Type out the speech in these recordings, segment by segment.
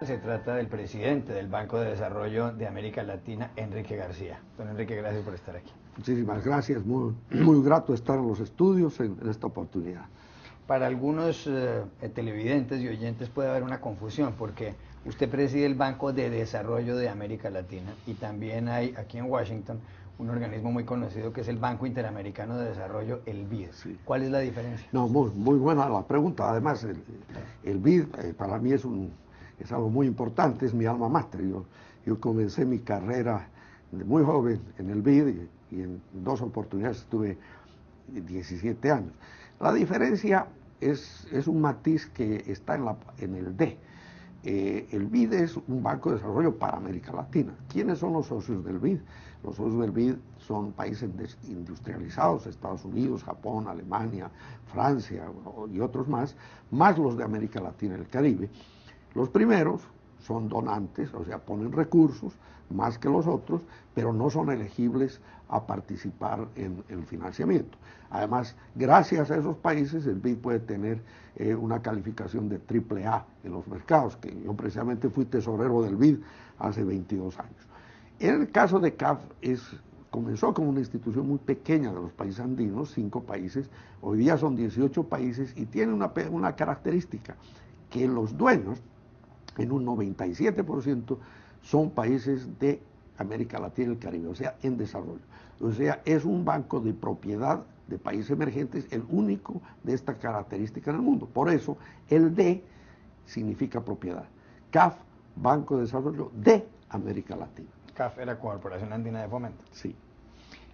Se trata del presidente del Banco de Desarrollo de América Latina, Enrique García. Don Enrique, gracias por estar aquí. Muchísimas gracias, muy grato estar en los estudios en esta oportunidad. Para algunos televidentes y oyentes puede haber una confusión porque usted preside el Banco de Desarrollo de América Latina y también hay aquí en Washington un organismo muy conocido que es el Banco Interamericano de Desarrollo, el BID. Sí. ¿Cuál es la diferencia? No, muy buena la pregunta. Además, el BID para mí es algo muy importante, es mi alma mater. Yo comencé mi carrera muy joven en el BID y en dos oportunidades estuve 17 años. La diferencia es un matiz que está en el D. El BID es un banco de desarrollo para América Latina. ¿Quiénes son los socios del BID? Los socios del BID son países industrializados, Estados Unidos, Japón, Alemania, Francia y otros más los de América Latina y el Caribe. Los primeros son donantes, o sea, ponen recursos más que los otros, pero no son elegibles a participar en el financiamiento. Además, gracias a esos países, el BID puede tener una calificación de AAA en los mercados, que yo precisamente fui tesorero del BID hace 22 años. En el caso de CAF, comenzó como una institución muy pequeña de los países andinos, 5 países, hoy día son 18 países y tiene una característica, que los dueños, en un 97%, son países de América Latina y el Caribe, o sea, en desarrollo. O sea, es un banco de propiedad de países emergentes, el único de esta característica en el mundo. Por eso, el D significa propiedad. CAF, Banco de Desarrollo de América Latina. CAF era Corporación Andina de Fomento. Sí.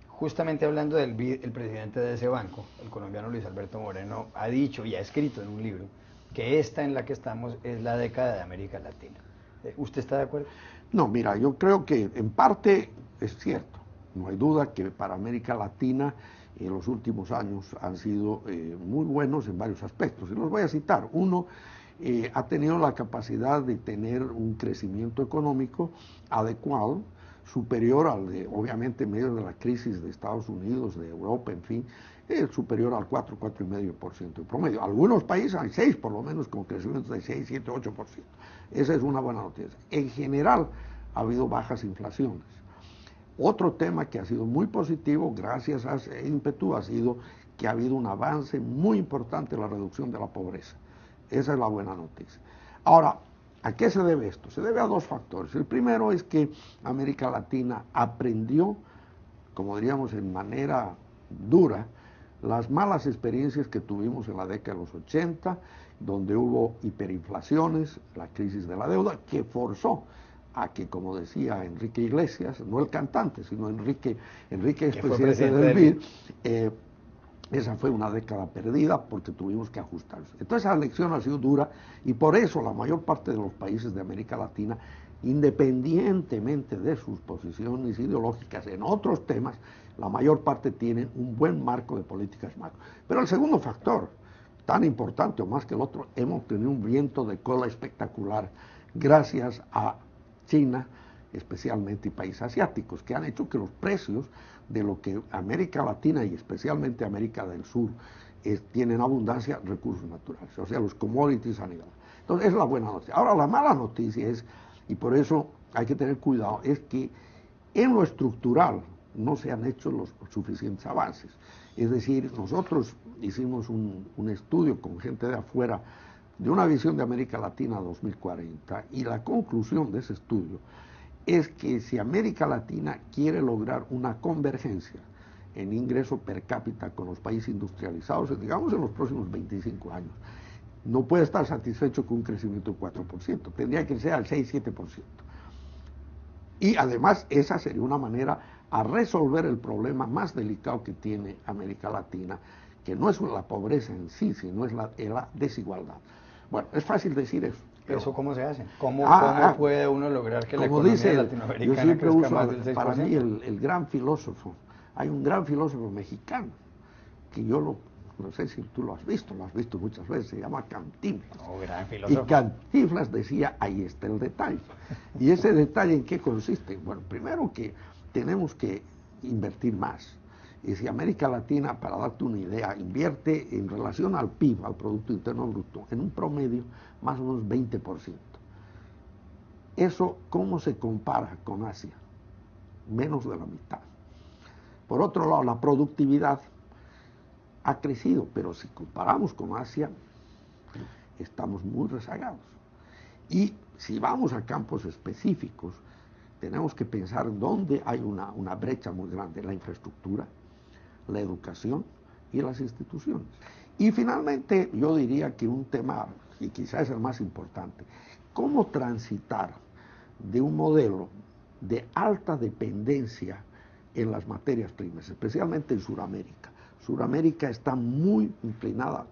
Justamente hablando del BID, el presidente de ese banco, el colombiano Luis Alberto Moreno, ha dicho y ha escrito en un libro que esta en la que estamos es la década de América Latina. ¿Usted está de acuerdo? No, mira, yo creo que en parte es cierto. No hay duda que para América Latina en los últimos años han sido muy buenos en varios aspectos. Y los voy a citar. Uno, ha tenido la capacidad de tener un crecimiento económico adecuado, superior al de, obviamente, en medio de la crisis de Estados Unidos, de Europa, en fin, superior al 4,5% en promedio. Algunos países hay 6 por lo menos con crecimientos de 6, 7, 8%. Esa es una buena noticia. En general ha habido bajas inflaciones. Otro tema que ha sido muy positivo gracias a ese ímpetu ha sido que ha habido un avance muy importante en la reducción de la pobreza. Esa es la buena noticia. Ahora, ¿a qué se debe esto? Se debe a 2 factores. El primero es que América Latina aprendió, como diríamos en manera dura, las malas experiencias que tuvimos en la década de los 80, donde hubo hiperinflaciones, la crisis de la deuda, que forzó a que, como decía Enrique Iglesias, no el cantante, sino Enrique expresidente del BID, esa fue una década perdida porque tuvimos que ajustarse. Entonces esa lección ha sido dura y por eso la mayor parte de los países de América Latina, independientemente de sus posiciones ideológicas en otros temas, la mayor parte tienen un buen marco de políticas macro. Pero el segundo factor, tan importante o más que el otro, hemos tenido un viento de cola espectacular gracias a China, especialmente, y países asiáticos, que han hecho que los precios de lo que América Latina y especialmente América del Sur tienen abundancia de recursos naturales, o sea, los commodities han ido. Entonces, esa es la buena noticia. Ahora, la mala noticia es, y por eso hay que tener cuidado, es que en lo estructural no se han hecho los suficientes avances. Es decir, nosotros hicimos un estudio con gente de afuera de una visión de América Latina 2040 y la conclusión de ese estudio es que si América Latina quiere lograr una convergencia en ingreso per cápita con los países industrializados, digamos en los próximos 25 años, no puede estar satisfecho con un crecimiento del 4%, tendría que ser al 6-7%. Y además esa sería una manera a resolver el problema más delicado que tiene América Latina, que no es la pobreza en sí, sino es la desigualdad. Bueno, es fácil decir eso. ¿Eso cómo se hace? ¿Cómo puede uno lograr que la economía latinoamericana crezca más del 6%? Para mí el gran filósofo, hay un gran filósofo mexicano, que yo no sé si tú lo has visto muchas veces, se llama Cantinflas. Oh, gran filósofo. Y Cantinflas decía, ahí está el detalle. ¿Y ese detalle en qué consiste? Bueno, primero que tenemos que invertir más. Y si América Latina, para darte una idea, invierte en relación al PIB, al Producto Interno Bruto, en un promedio más o menos 20%. ¿Eso cómo se compara con Asia? Menos de la mitad. Por otro lado, la productividad ha crecido, pero si comparamos con Asia, estamos muy rezagados. Y si vamos a campos específicos, tenemos que pensar dónde hay una brecha muy grande: la infraestructura, la educación y las instituciones. Y finalmente, yo diría que un tema, y quizás es el más importante, cómo transitar de un modelo de alta dependencia en las materias primas, especialmente en Sudamérica. Sudamérica está muy inclinada.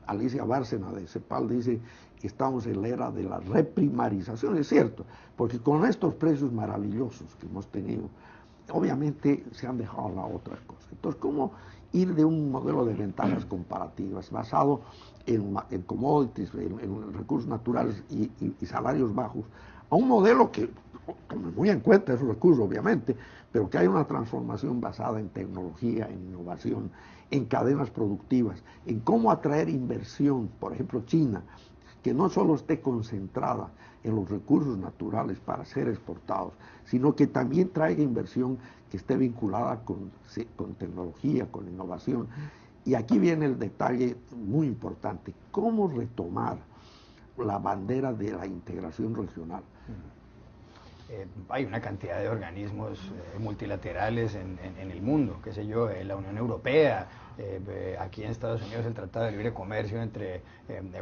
Alicia Bárcena de CEPAL dice que estamos en la era de la reprimarización. Es cierto, porque con estos precios maravillosos que hemos tenido, obviamente se han dejado a la otra cosa. Entonces, ¿cómo ir de un modelo de ventajas comparativas basado en commodities, en recursos naturales y salarios bajos, a un modelo que tome muy en cuenta esos recursos, obviamente, pero que hay una transformación basada en tecnología, en innovación, en cadenas productivas, en cómo atraer inversión? Por ejemplo, China, que no solo esté concentrada en los recursos naturales para ser exportados, sino que también traiga inversión que esté vinculada con tecnología, con innovación. Y aquí viene el detalle muy importante: cómo retomar la bandera de la integración regional. Hay una cantidad de organismos multilaterales en el mundo, qué sé yo, la Unión Europea, aquí en Estados Unidos el Tratado de Libre Comercio entre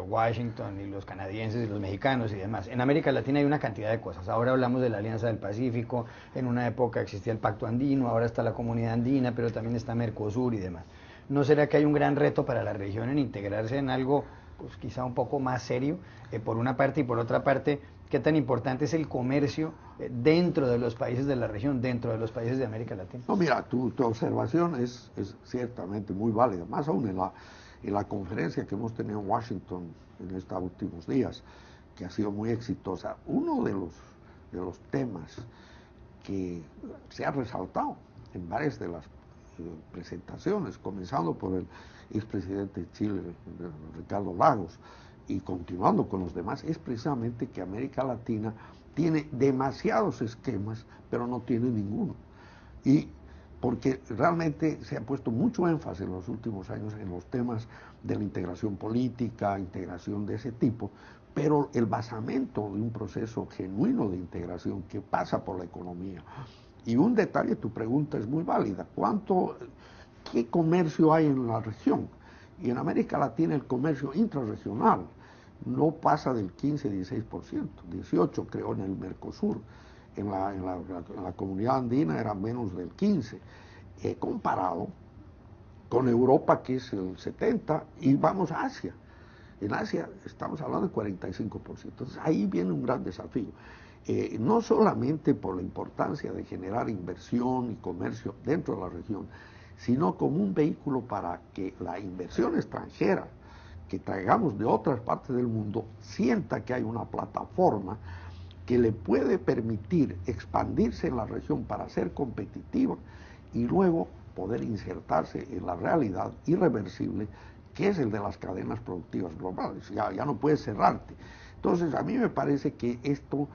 Washington y los canadienses y los mexicanos y demás. En América Latina hay una cantidad de cosas. Ahora hablamos de la Alianza del Pacífico, en una época existía el Pacto Andino, ahora está la Comunidad Andina, pero también está Mercosur y demás. ¿No será que hay un gran reto para la región en integrarse en algo pues quizá un poco más serio, por una parte, y por otra parte, qué tan importante es el comercio dentro de los países de la región, dentro de los países de América Latina? No, mira, tu observación es ciertamente muy válida, más aún en la conferencia que hemos tenido en Washington en estos últimos días, que ha sido muy exitosa. Uno de los temas que se ha resaltado en varias de las presentaciones, comenzando por el expresidente de Chile, Ricardo Lagos, y continuando con los demás, es precisamente que América Latina tiene demasiados esquemas, pero no tiene ninguno. Y porque realmente se ha puesto mucho énfasis en los últimos años en los temas de la integración política, integración de ese tipo, pero el basamento de un proceso genuino de integración que pasa por la economía. Y un detalle, tu pregunta es muy válida: ¿qué comercio hay en la región? Y en América Latina el comercio intrarregional no pasa del 15-16%, 18% creo en el Mercosur. En la comunidad andina era menos del 15%, comparado con Europa, que es el 70%, y vamos a Asia. En Asia estamos hablando de 45%. Entonces ahí viene un gran desafío. No solamente por la importancia de generar inversión y comercio dentro de la región, sino como un vehículo para que la inversión extranjera que traigamos de otras partes del mundo sienta que hay una plataforma que le puede permitir expandirse en la región para ser competitiva y luego poder insertarse en la realidad irreversible que es el de las cadenas productivas globales. Ya no puedes cerrarte. Entonces, a mí me parece que esto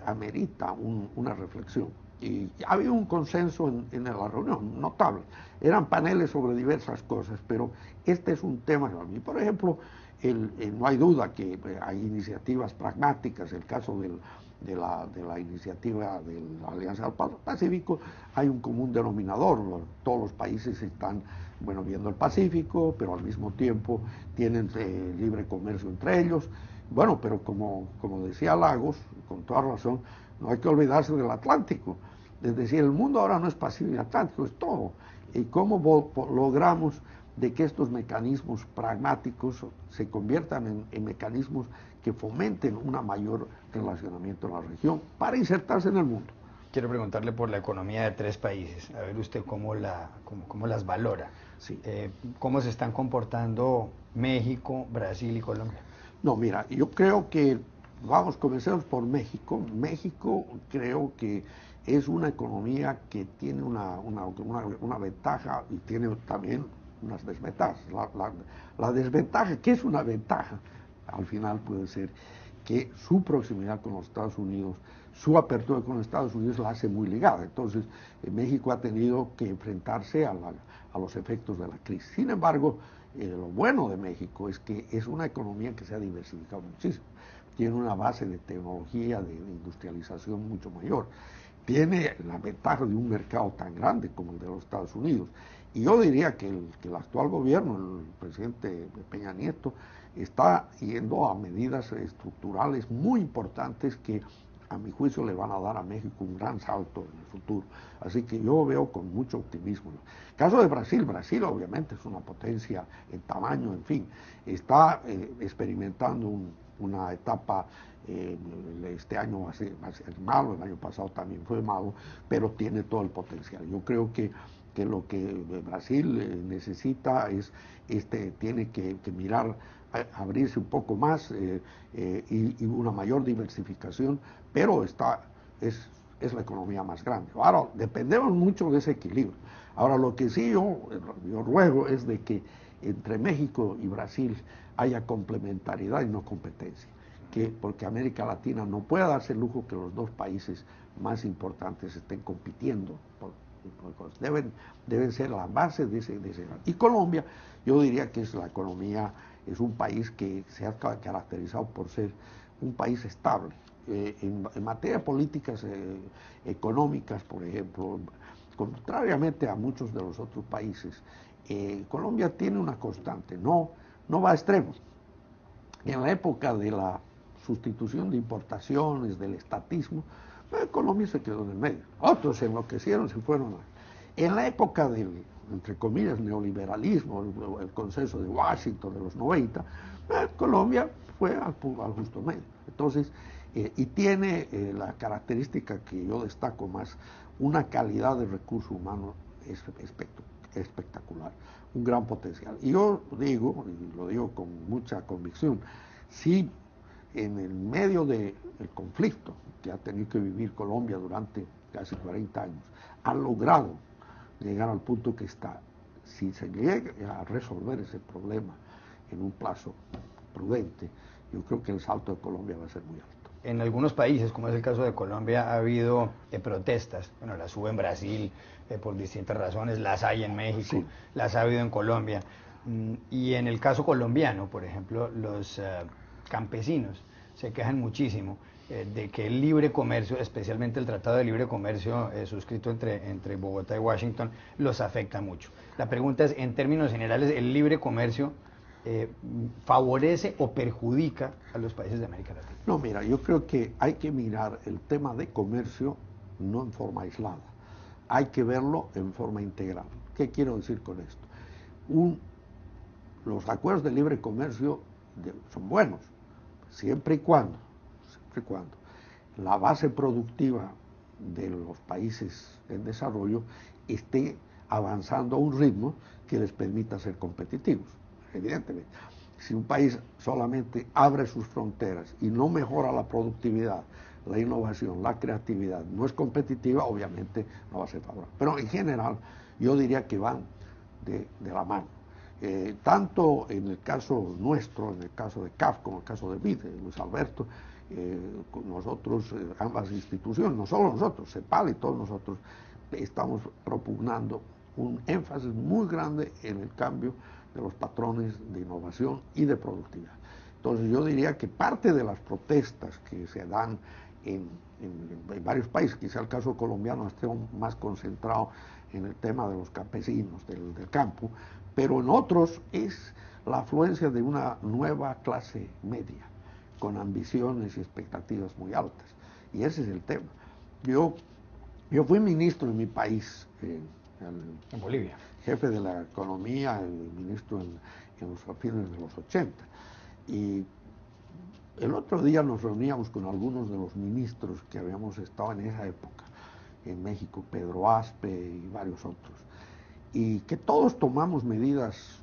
amerita una reflexión. Y había un consenso en la reunión notable. Eran paneles sobre diversas cosas, pero este es un tema que a mí, por ejemplo, no hay duda que hay iniciativas pragmáticas. El caso de la iniciativa de la Alianza del Pacífico, hay un común denominador. Todos los países están viendo el Pacífico, pero al mismo tiempo tienen libre comercio entre ellos. Bueno, pero como decía Lagos, con toda razón, no hay que olvidarse del Atlántico. Es decir, el mundo ahora no es Pacífico y Atlántico, es todo. ¿Y cómo logramos de que estos mecanismos pragmáticos se conviertan en mecanismos que fomenten un mayor relacionamiento en la región para insertarse en el mundo? Quiero preguntarle por la economía de tres países, a ver usted cómo las valora. Sí. ¿Cómo se están comportando México, Brasil y Colombia? No, mira, yo creo que, comencemos por México. México creo que es una economía que tiene una ventaja y tiene también unas desventajas. La desventaja, ¿qué es una ventaja? Al final puede ser que su proximidad con los Estados Unidos, su apertura con los Estados Unidos la hace muy ligada. Entonces, México ha tenido que enfrentarse a los efectos de la crisis. Sin embargo, lo bueno de México es que es una economía que se ha diversificado muchísimo. Tiene una base de tecnología, de industrialización mucho mayor. Tiene la ventaja de un mercado tan grande como el de los Estados Unidos. Y yo diría que el actual gobierno, el presidente Peña Nieto, está yendo a medidas estructurales muy importantes que a mi juicio le van a dar a México un gran salto en el futuro. Así que yo veo con mucho optimismo. El caso de Brasil, Brasil obviamente es una potencia en tamaño, en fin, está experimentando una etapa, este año va a ser malo, el año pasado también fue malo, pero tiene todo el potencial. Yo creo que lo que Brasil necesita es, tiene que mirar, abrirse un poco más y una mayor diversificación, pero es la economía más grande. Ahora, dependemos mucho de ese equilibrio. Ahora, lo que sí yo ruego es de que entre México y Brasil haya complementariedad y no competencia, porque América Latina no puede darse el lujo que los dos países más importantes estén compitiendo deben ser la base de ese. Y Colombia, yo diría que es un país que se ha caracterizado por ser un país estable. En materia de políticas económicas, por ejemplo, contrariamente a muchos de los otros países, Colombia tiene una constante, no va a extremos. En la época de la sustitución de importaciones, del estatismo, Colombia se quedó en el medio. Otros se enloquecieron, se fueron. En la época del, entre comillas, neoliberalismo, el consenso de Washington de los 90, Colombia fue al justo medio. Entonces, y tiene la característica que yo destaco más, una calidad de recurso humano espectacular, un gran potencial. Y yo digo, y lo digo con mucha convicción, si en el medio del conflicto que ha tenido que vivir Colombia durante casi 40 años, ha logrado llegar al punto que está, si se llega a resolver ese problema en un plazo prudente, yo creo que el salto de Colombia va a ser muy alto. En algunos países, como es el caso de Colombia, ha habido protestas. Bueno, las hubo en Brasil por distintas razones, las hay en México, sí, las ha habido en Colombia. Y en el caso colombiano, por ejemplo, los campesinos se quejan muchísimo de que el libre comercio, especialmente el Tratado de Libre Comercio suscrito entre Bogotá y Washington, los afecta mucho. La pregunta es, en términos generales, ¿el libre comercio favorece o perjudica a los países de América Latina? No, mira, yo creo que hay que mirar el tema de comercio no en forma aislada, hay que verlo en forma integral. ¿Qué quiero decir con esto? Los acuerdos de libre comercio son buenos, siempre y cuando la base productiva de los países en desarrollo esté avanzando a un ritmo que les permita ser competitivos. Evidentemente, si un país solamente abre sus fronteras y no mejora la productividad, la innovación, la creatividad, no es competitiva, obviamente no va a ser favorable. Pero en general, yo diría que van de la mano. Tanto en el caso nuestro, en el caso de CAF, como en el caso de BID, Luis Alberto, nosotros, ambas instituciones, no solo nosotros, CEPAL y todos nosotros, estamos propugnando un énfasis muy grande en el cambio de los patrones de innovación y de productividad. Entonces yo diría que parte de las protestas que se dan en varios países, quizá el caso colombiano esté más concentrado en el tema de los campesinos, del campo, pero en otros es la afluencia de una nueva clase media, con ambiciones y expectativas muy altas. Y ese es el tema. Yo fui ministro en mi país, en Bolivia, jefe de la economía, el ministro en los fines de los 80. Y el otro día nos reuníamos con algunos de los ministros que habíamos estado en esa época, en México, Pedro Aspe y varios otros, y que todos tomamos medidas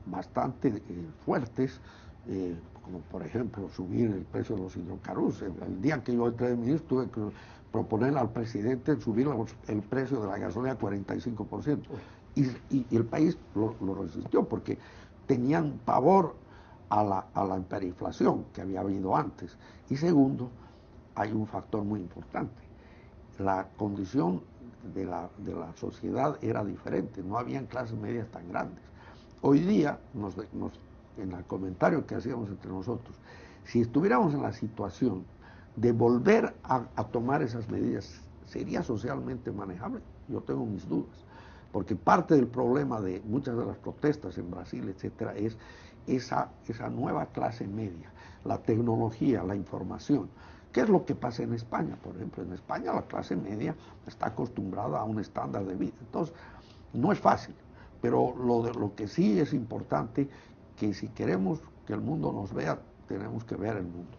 bastante fuertes, como por ejemplo subir el precio de los hidrocarburos. El día que yo entré de ministro tuve que proponerle al presidente subir el precio de la gasolina a 45%. Y el país lo resistió porque tenían pavor a la hiperinflación que había habido antes. Y segundo, hay un factor muy importante. La condición de la sociedad era diferente, no habían clases medias tan grandes. Hoy día, en el comentario que hacíamos entre nosotros, si estuviéramos en la situación de volver a tomar esas medidas, ¿sería socialmente manejable? Yo tengo mis dudas, porque parte del problema de muchas de las protestas en Brasil, etcétera, es esa nueva clase media, la tecnología, la información. ¿Qué es lo que pasa en España? Por ejemplo, en España la clase media está acostumbrada a un estándar de vida. Entonces, no es fácil, pero lo que sí es importante, que si queremos que el mundo nos vea, tenemos que ver el mundo.